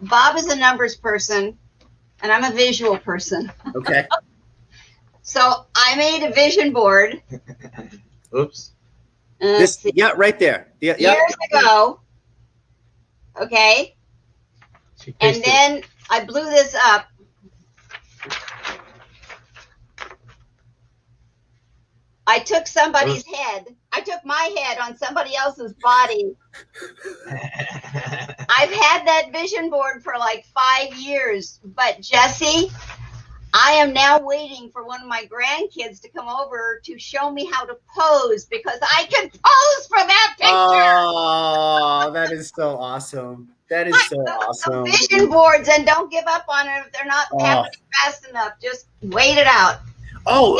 Bob is a numbers person, and I'm a visual person. Okay. So I made a vision board. Oops. Right there. Years ago. Okay. And then I blew this up. I took somebody's head. I took my head on somebody else's body. I've had that vision board for like 5 years. But Jesse, I am now waiting for one of my grandkids to come over to show me how to pose, because I can pose for that picture. Oh, that is so awesome. That is so awesome. Vision boards, and don't give up on it if they're not happening fast enough. Just wait it out. Oh,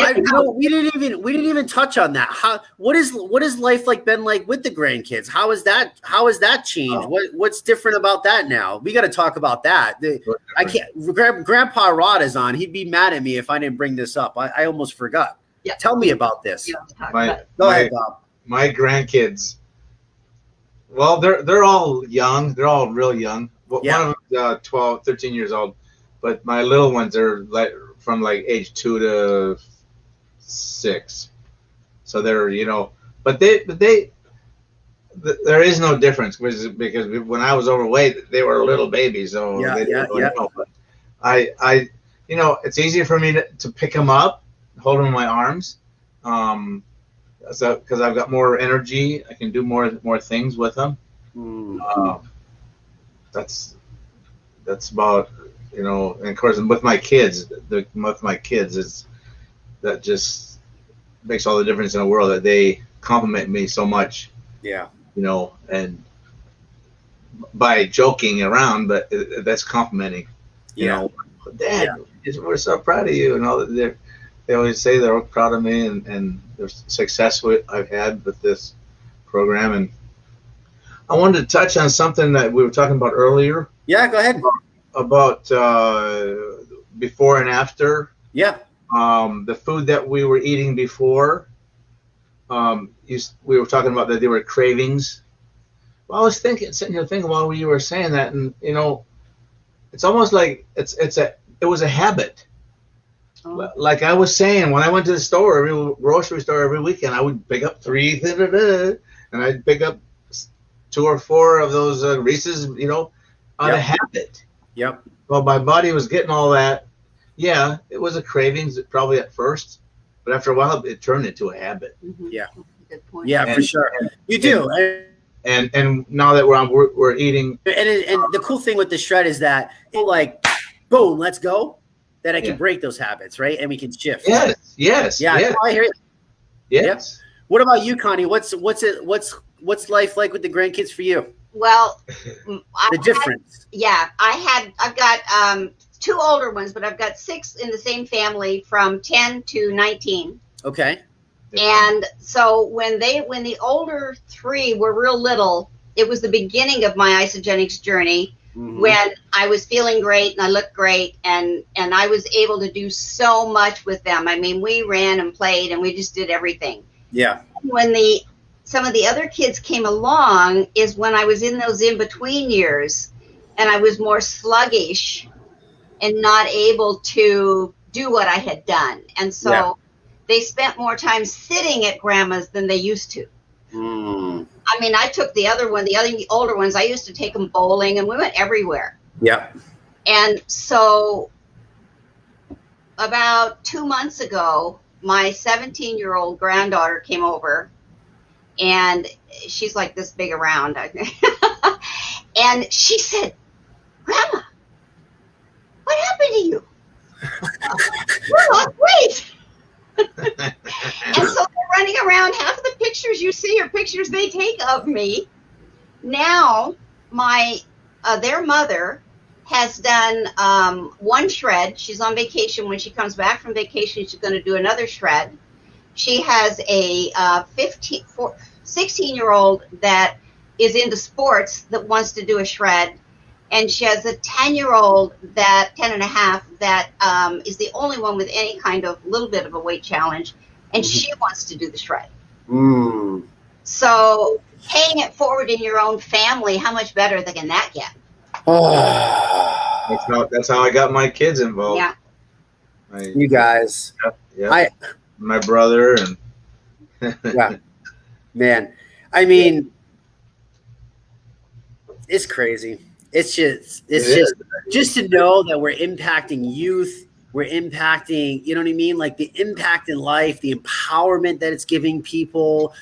we didn't even touch on that. What is life been like with the grandkids? How has that changed? What's different about that now? We got to talk about that. I can't. Grandpa Rod is on. He'd be mad at me if I didn't bring this up. I almost forgot. Yeah. Tell me about this. Go ahead, Bob. My grandkids. Well, they're all young. They're all real young. One of them 12, 13 years old, but my little ones are from age 2 to 6. So they're, but there is no difference because when I was overweight, they were little babies. So they didn't really know. But I it's easier for me to pick them up, hold them in my arms. So because I've got more energy, I can do more things with them. That's about, and of course with my kids, that just makes all the difference in the world, that they compliment me so much. Yeah. You know, and by joking around, but that's complimenting. You know, Dad, we're so proud of you, and all that. They always say they're proud of me and the success I've had with this program. And I wanted to touch on something that we were talking about earlier. Yeah, go ahead. About before and after. Yeah. The food that we were eating before. We were talking about that there were cravings. Well, I was sitting here thinking while you were saying that, and you know, it's almost like it was a habit. Oh. Like I was saying, when I went to the store, grocery store every weekend, I would pick up 3, and I'd pick up 2 or 4 of those Reese's, you know, out of habit. Yep. Well, my body was getting all that. Yeah, it was a cravings probably at first, but after a while, it turned into a habit. Mm-hmm. Yeah. Good point. Yeah, for sure. You do. And now that we're eating, and the cool thing with the shred is that it like, boom, let's go. That I can break those habits, right? And we can shift. Yes. Yeah, Yes. I hear it. Yes. Yep. What about you, Connie? What's life like with the grandkids for you? Well, the difference. I've got 2 older ones, but I've got 6 in the same family from 10 to 19. Okay. And so when the older 3 were real little, it was the beginning of my isogenics journey. Mm-hmm. When I was feeling great and I looked great and I was able to do so much with them. I mean, we ran and played and we just did everything. Yeah. When some of the other kids came along is when I was in those in-between years and I was more sluggish and not able to do what I had done. And so they spent more time sitting at grandma's than they used to. Mm. I mean, I took the other older ones, I used to take them bowling and we went everywhere. Yeah. And so about 2 months ago, my 17-year-old granddaughter came over and she's like this big around. And she said, Grandma, what happened to you? You lost weight. And so they're running around. Half of the pictures you see are pictures they take of me. Now, their mother has done 1 shred. She's on vacation. When she comes back from vacation, she's going to do another shred. She has a 16-year-old that is into sports that wants to do a shred. And she has a 10-year-old 10 and a half, that is the only one with any kind of little bit of a weight challenge. And she wants to do the shred. Mm. So paying it forward in your own family, how much better can that get? That's how I got my kids involved. Yeah. You guys. Yeah. My brother and yeah. Man. I mean, it's crazy. It's just to know that we're impacting youth, we're impacting, you know what I mean? Like the impact in life, the empowerment that it's giving people.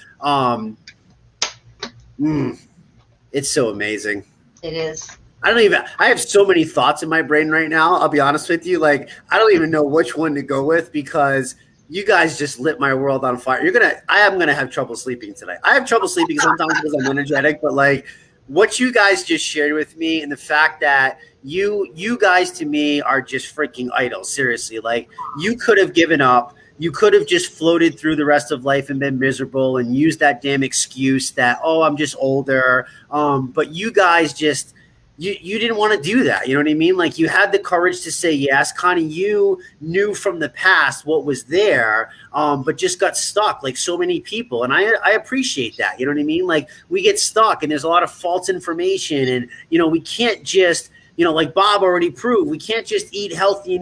It's so amazing. It is. I have so many thoughts in my brain right now. I'll be honest with you. Like, I don't even know which one to go with because you guys just lit my world on fire. I am going to have trouble sleeping tonight. I have trouble sleeping sometimes because I'm energetic, but like, what you guys just shared with me and the fact that you guys to me are just freaking idols. Seriously, like you could have given up. You could have just floated through the rest of life and been miserable and used that damn excuse that, oh, I'm just older. But you guys just, you didn't want to do that. You know what I mean? Like you had the courage to say yes. Connie, you knew from the past what was there, but just got stuck like so many people. And I appreciate that. You know what I mean? Like we get stuck and there's a lot of false information and, you know, we can't just, you know, like Bob already proved, we can't just eat healthy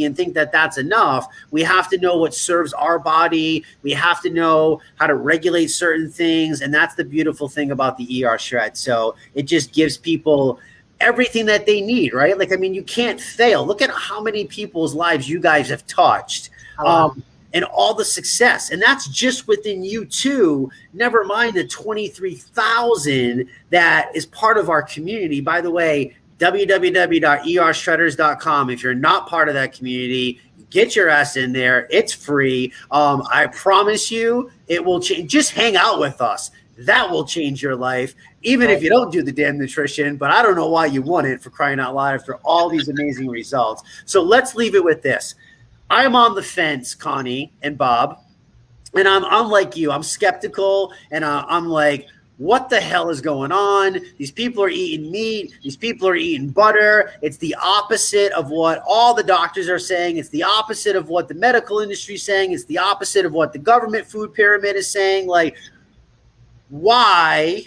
and think that that's enough. We have to know what serves our body. We have to know how to regulate certain things. And that's the beautiful thing about the ERShred. So it just gives people everything that they need, right? Like, I mean, you can't fail. Look at how many people's lives you guys have touched. And all the success. And that's just within you too. Never mind the 23,000 that is part of our community. By the way, www.ershredders.com. If you're not part of that community, you Get your ass in there. It's free. I promise you it will change. Just hang out with us. That will change your life, even if you don't do the damn nutrition. But I don't know why you want it, for crying out loud, after all these amazing results. So let's leave it with this. I'm on the fence, Connie and Bob, and I'm like you. I'm skeptical, and I'm like, what the hell is going on? These people are eating meat. These people are eating butter. It's the opposite of what all the doctors are saying. It's the opposite of what the medical industry is saying. It's the opposite of what the government food pyramid is saying. Like, why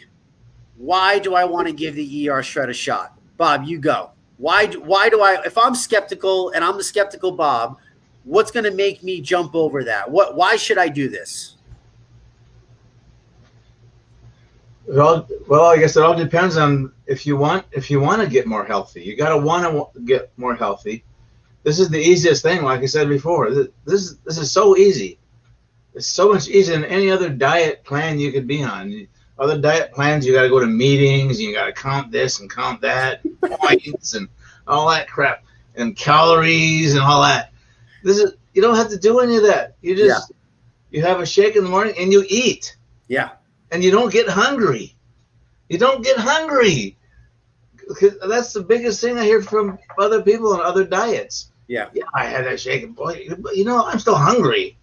do I want to give the ERShred a shot? Bob, you go. Why do I, if I'm skeptical and I'm the skeptical Bob, what's going to make me jump over that? Why should I do this? Well, I guess it all depends on if you want to get more healthy. You got to want to get more healthy. This is the easiest thing, like I said before. This is so easy. It's so much easier than any other diet plan you could be on. Other diet plans, you got to go to meetings, you got to count this and count that, points and all that crap, and calories and all that. You don't have to do any of that. You just you have a shake in the morning and you eat. Yeah. And you don't get hungry. You don't get hungry. That's the biggest thing I hear from other people on other diets. Yeah, I had that shake and boy, I'm still hungry.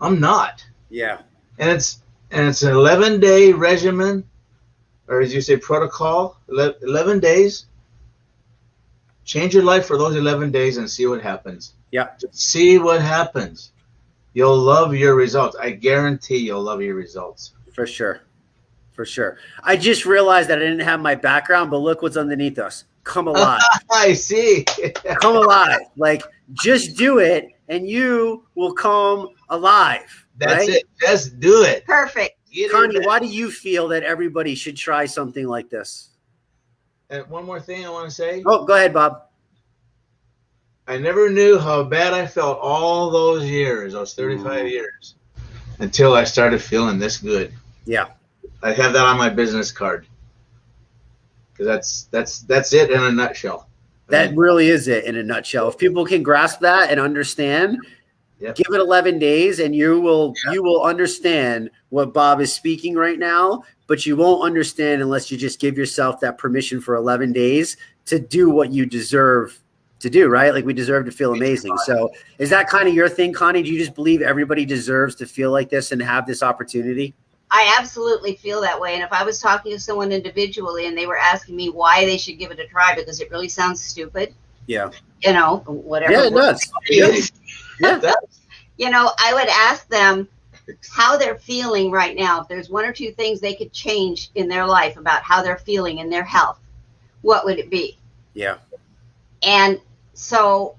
I'm not. Yeah. And it's an 11-day regimen, or as you say, protocol. 11 days. Change your life for those 11 days and see what happens. Yeah. Just see what happens. You'll love your results. I guarantee you'll love your results. For sure. For sure. I just realized that I didn't have my background, but look what's underneath us. Come alive. I see. Come alive. Like, just do it and you will come alive. That's right? it. Just do it. Perfect. Connie, why do you feel that everybody should try something like this? And one more thing I want to say. Oh, go ahead, Bob. I never knew how bad I felt all those years, those 35 years, until I started feeling this good. Yeah. I have that on my business card. Because that's it in a nutshell. That really is it in a nutshell. If people can grasp that and understand, give it 11 days and you will understand what Bob is speaking right now, but you won't understand unless you just give yourself that permission for 11 days to do what you deserve to do, right? Like, we deserve to feel amazing. So is that kind of your thing, Connie? Do you just believe everybody deserves to feel like this and have this opportunity? I absolutely feel that way. And if I was talking to someone individually and they were asking me why they should give it a try because it really sounds stupid. Yeah. Whatever. Yeah, it does. Yeah. I would ask them how they're feeling right now. If there's one or two things they could change in their life about how they're feeling in their health, what would it be? Yeah. And so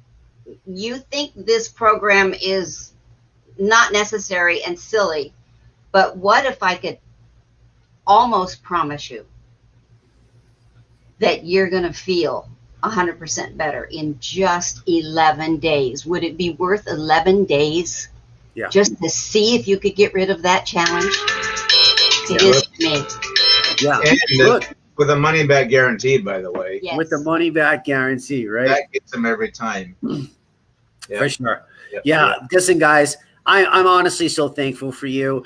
you think this program is not necessary and silly, but what if I could almost promise you that you're going to feel 100% better in just 11 days? Would it be worth 11 days just to see if you could get rid of that challenge? It is to me. Yeah. And with a money back guarantee, by the way. Yes. With the money back guarantee, right? That gets them every time. For sure. Yeah. Listen, guys, I'm honestly so thankful for you.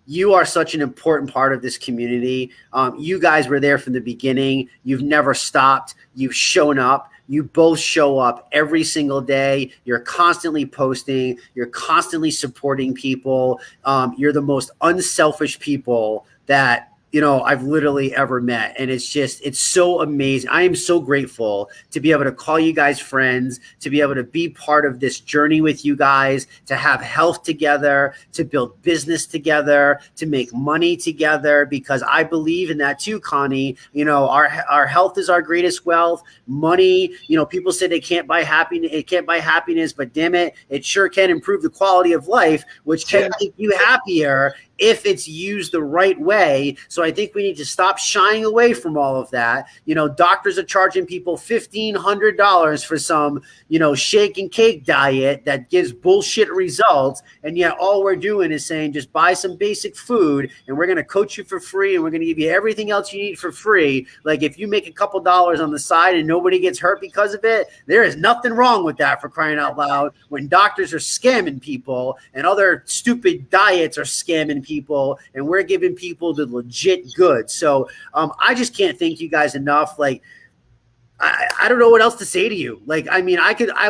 You are such an important part of this community. You guys were there from the beginning. You've never stopped. You've shown up. You both show up every single day. You're constantly posting. You're constantly supporting people. You're the most unselfish people that I've literally ever met. And it's so amazing. I am so grateful to be able to call you guys friends, to be able to be part of this journey with you guys, to have health together, to build business together, to make money together, because I believe in that too, Connie. Our health is our greatest wealth. Money, people say they can't buy happiness. It can't buy happiness, but damn it, it sure can improve the quality of life, which can make you happier if it's used the right way. So I think we need to stop shying away from all of that. You know, doctors are charging people $1,500 for some, you know, shake and cake diet that gives bullshit results. And yet all we're doing is saying, just buy some basic food and we're going to coach you for free. And we're going to give you everything else you need for free. Like if you make a couple dollars on the side and nobody gets hurt because of it, there is nothing wrong with that, for crying out loud, when doctors are scamming people and other stupid diets are scamming people and we're giving people the legit goods. So I just can't thank you guys enough. Like, I don't know what else to say to you. Like, I mean, I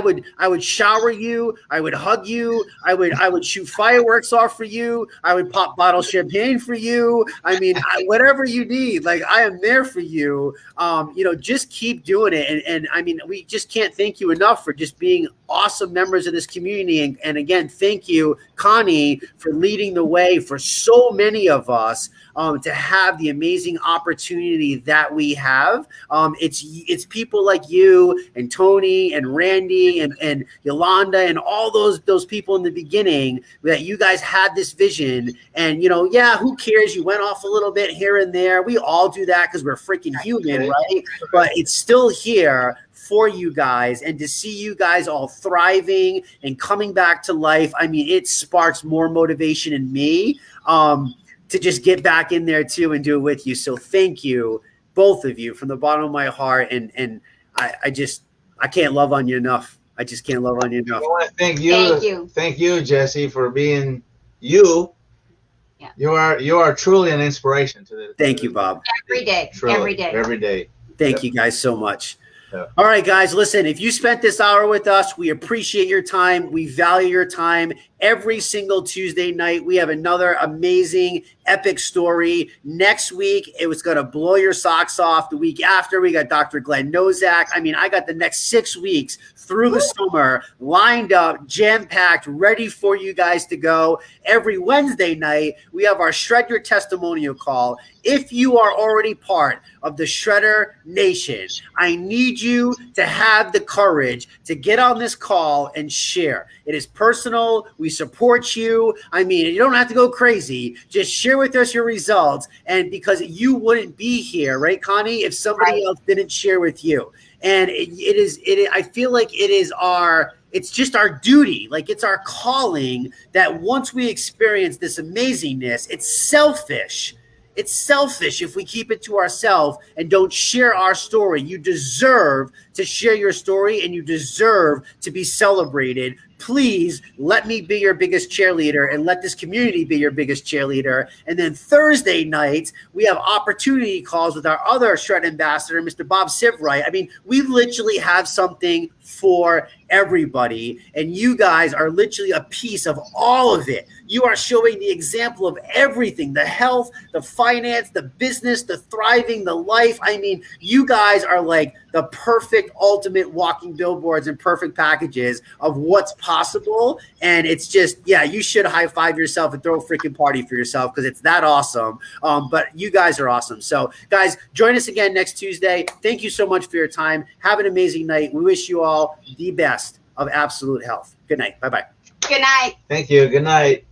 would shower you. I would hug you. I would shoot fireworks off for you. I would pop bottle of champagne for you. I mean, whatever you need, like I am there for you. You know, just keep doing it. And I mean, we just can't thank you enough for just being awesome members of this community. And again, thank you, Connie, for leading the way for so many of us to have the amazing opportunity that we have. It's people like you and Tony and Randy and Yolanda and all those people in the beginning that you guys had this vision. And, you know, yeah, who cares? You went off a little bit here and there. We all do that because we're freaking human, right? But it's still here for you guys, and to see you guys all thriving and coming back to life. I mean, it sparks more motivation in me to just get back in there too and do it with you. So thank you, both of you, from the bottom of my heart. And I can't love on you enough. I just can't love on you enough. I want to thank you. Thank you, Jesse, for being you. Yeah. You are truly an inspiration to the. Thank you, Bob. Every day. Truly, Every day. Thank you guys so much. Yeah. All right, guys, listen, if you spent this hour with us, we appreciate your time. We value your time. Every single Tuesday night, we have another amazing, epic story. Next week, it was going to blow your socks off. The week after, we got Dr. Glenn Nozak. I mean, I got the next 6 weeks through the summer lined up, jam-packed, ready for you guys to go. Every Wednesday night, we have our Shred Your Testimonial call. If you are already part of the Shredder Nation, I need you to have the courage to get on this call and share. It is personal. We support you. I mean, you don't have to go crazy. Just share with us your results. And because you wouldn't be here, right, Connie, if somebody else didn't share with you. And I feel like it's just our duty. Like, it's our calling that once we experience this amazingness, it's selfish. It's selfish if we keep it to ourselves and don't share our story. You deserve to share your story and you deserve to be celebrated. Please let me be your biggest cheerleader and let this community be your biggest cheerleader. And then Thursday nights, we have opportunity calls with our other Shred ambassador, Mr. Bob Sheppard. I mean, we literally have something for everybody, and you guys are literally a piece of all of it. You are showing the example of everything: the health, the finance, the business, the thriving, the life. I mean, you guys are like the perfect ultimate walking billboards and perfect packages of what's possible. And it's just, yeah, you should high five yourself and throw a freaking party for yourself because it's that awesome. But you guys are awesome. So guys, join us again next Tuesday. Thank you so much for your time. Have an amazing night. We wish you all the best of absolute health. Good night. Bye-bye. Good night. Thank you. Good night.